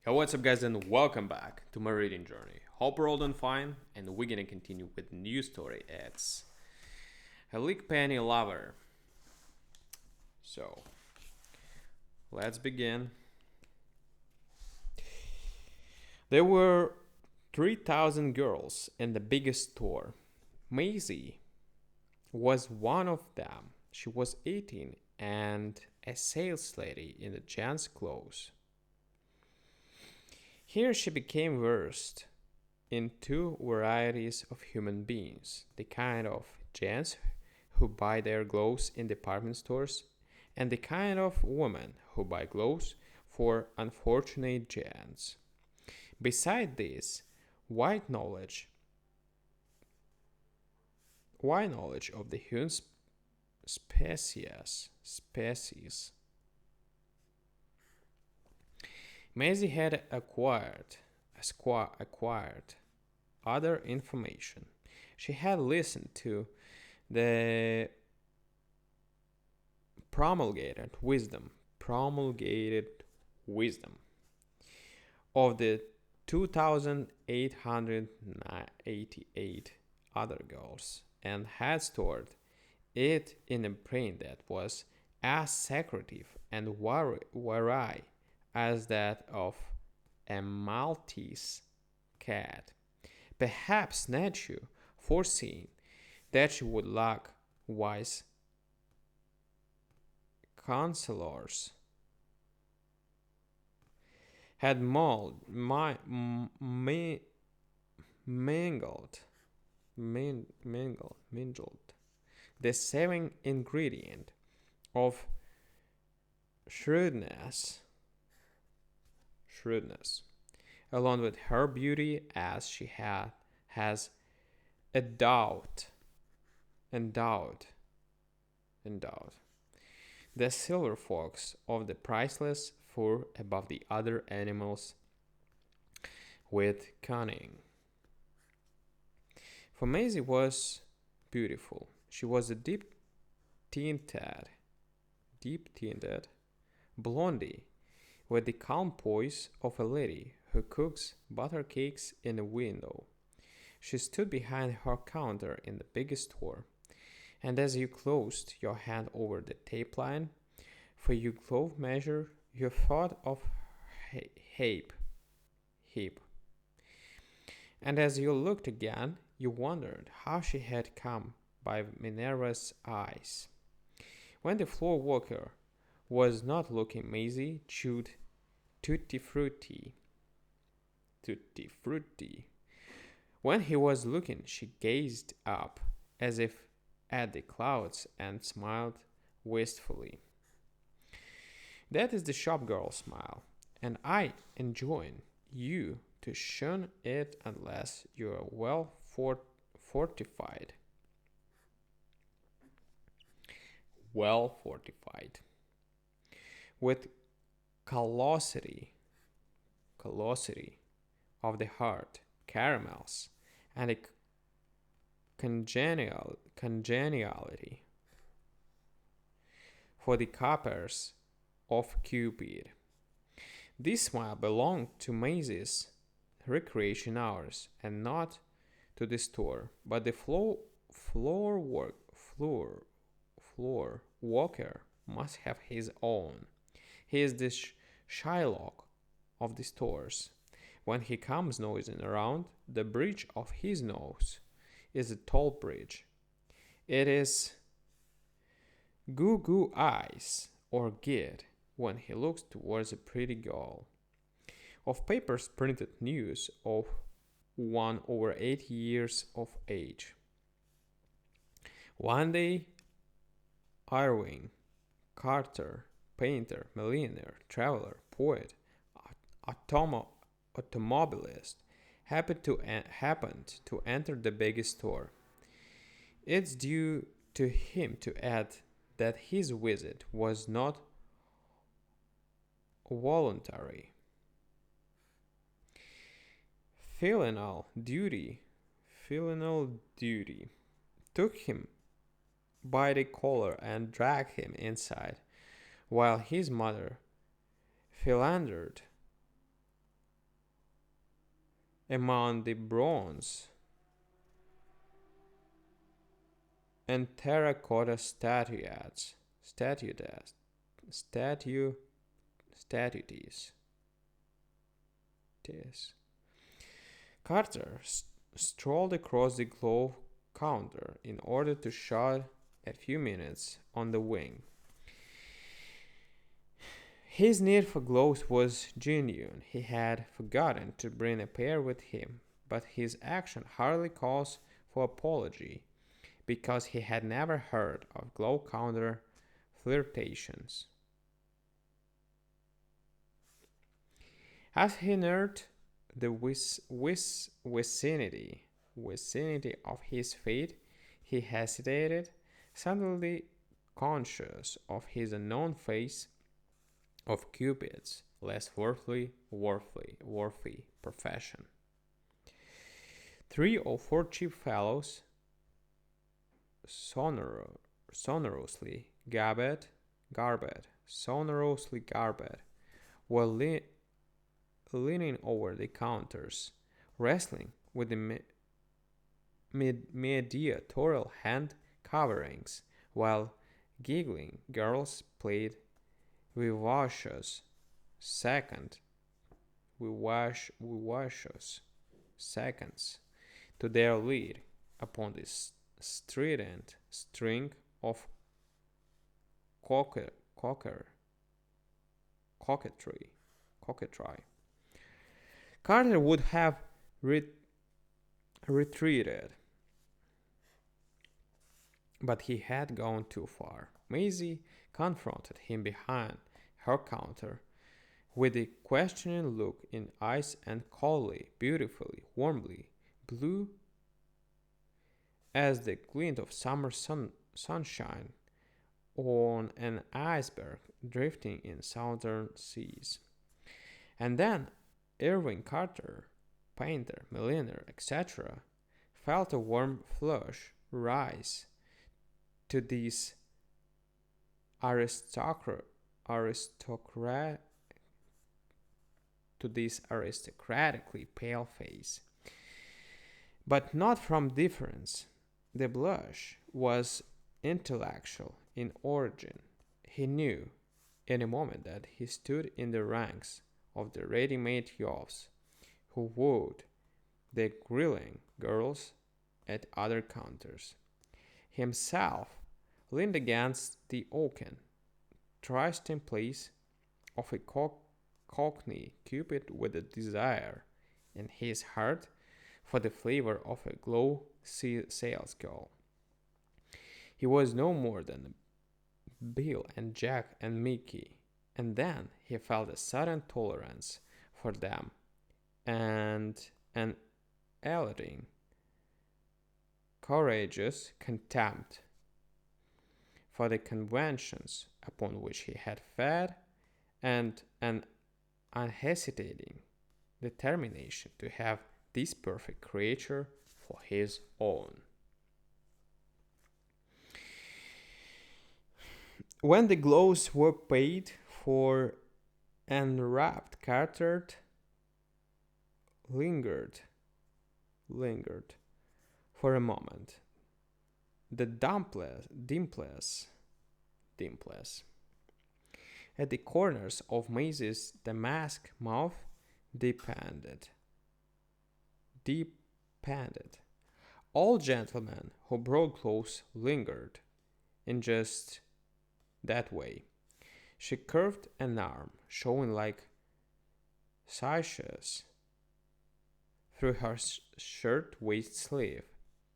Hey, what's up, guys, and welcome back to my reading journey. Hope you're all doing fine, and we're gonna continue with new story. It's a Lickpenny lover. So let's begin. There were 3,000 girls in the biggest store. Maisie was one of them. She was 18 and a sales lady in the gents' clothes. Here she became versed in two varieties of human beings: the kind of gents who buy their clothes in department stores, and the kind of women who buy clothes for unfortunate gents. Beside this, wide knowledge, wide knowledge of the human species, Maisie had acquired other information. She had listened to the promulgated promulgated wisdom of the 2,888 other girls and had stored it in a brain that was as secretive and wary as that of a Maltese cat. Perhaps Nature, foreseeing that she would lack wise counselors, had mingled, mingled the saving ingredient of shrewdness, shrewdness, along with her beauty, as she has endowed, endowed, endowed the silver fox of the priceless fur above the other animals with cunning. For Maisie was beautiful. She was a deep tinted blondie with the calm poise of a lady who cooks butter cakes in a window. She stood behind her counter in the biggest store, and as you closed your hand over the tape line for your glove measure, you thought of Heap. Heap. And as you looked again, you wondered how she had come by Minerva's eyes. When the floor walker was not looking, Maisie chewed tutti frutti. Tutti frutti. When he was looking, she gazed up as if at the clouds and smiled wistfully. That is the shop girl smile, and I enjoin you to shun it unless you are well fortified. Well fortified. With callosity of the heart, caramels, and a congeniality for the coppers of Cupid. This smile belonged to Maisie's recreation hours and not to the store, but the floor walker must have his own. He is the Shylock of the stores. When he comes nosing around, the bridge of his nose is a tall bridge. It is goo goo eyes or gid when he looks towards a pretty girl. Of papers printed news of one over 80 years of age. One day, Irving, Carter, painter, millionaire, traveler, poet, automobilist, happened to enter the biggest store. It's due to him to add that his visit was not voluntary. Filial duty, filial duty took him by the collar and dragged him inside, while his mother philandered among the bronze and terracotta statue, statues. Carter strolled across the glove counter in order to shut a few minutes on the wing. His need for gloves was genuine. He had forgotten to bring a pair with him, but his action hardly calls for apology because he had never heard of glove counter flirtations. As he neared the vicinity of his fate, he hesitated, suddenly conscious of his unknown face of Cupid's less worthy profession. 3 or 4 cheap fellows sonorously garbed, were leaning over the counters, wrestling with the mediatorial hand coverings, while giggling girls played vivacious second vivacious seconds to their lead upon this strident string of coquetry. Carter would have retreated, but he had gone too far. Maisie confronted him behind her counter with a questioning look in eyes and coldly, beautifully, warmly blue as the glint of summer sunshine on an iceberg drifting in southern seas. And then Irving Carter, painter, millionaire, etc., felt a warm flush rise to this aristocratically pale face, but not from difference. The blush was intellectual in origin. He knew in a moment that he stood in the ranks of the ready-made youths who wooed the grilling girls at other counters. Himself leaned against the oaken, trysting place of a cockney Cupid with a desire in his heart for the flavor of a glow salesgirl. He was no more than Bill and Jack and Mickey, and then he felt a sudden tolerance for them and an elating, courageous contempt for the conventions upon which he had fed, and an unhesitating determination to have this perfect creature for his own. When the gloves were paid for and wrapped, Carter lingered for a moment. The dimples at the corners of Maisie's damask mouth depended. All gentlemen who brought clothes lingered in just that way. She curved an arm, showing like sashes through her shirt waist sleeve,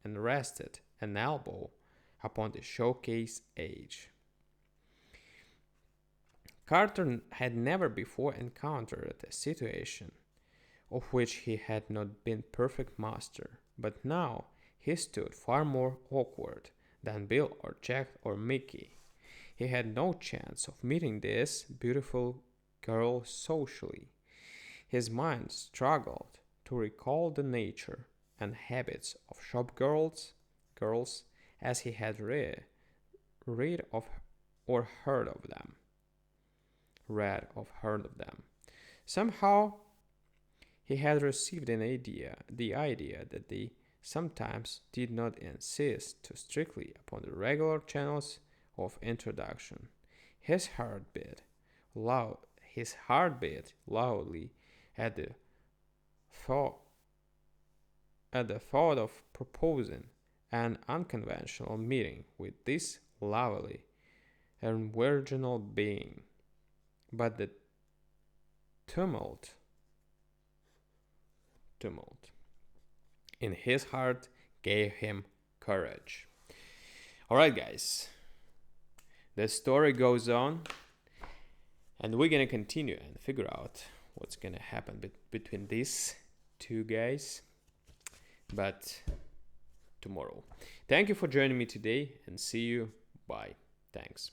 and rested an elbow upon the showcase edge. Carter had never before encountered a situation of which he had not been perfect master, but now he stood far more awkward than Bill or Jack or Mickey. He had no chance of meeting this beautiful girl socially. His mind struggled to recall the nature and habits of girls as he had read of or heard of them. Somehow He had received the idea that they sometimes did not insist too strictly upon the regular channels of introduction. His heart beat loud. His heart beat loudly at the thought of proposing an unconventional meeting with this lovely and virginal being. But the tumult in his heart gave him courage. All right, guys, the story goes on, and we're gonna continue and figure out what's gonna happen between these two guys, but tomorrow. Thank you for joining me today, and see you. Bye. Thanks.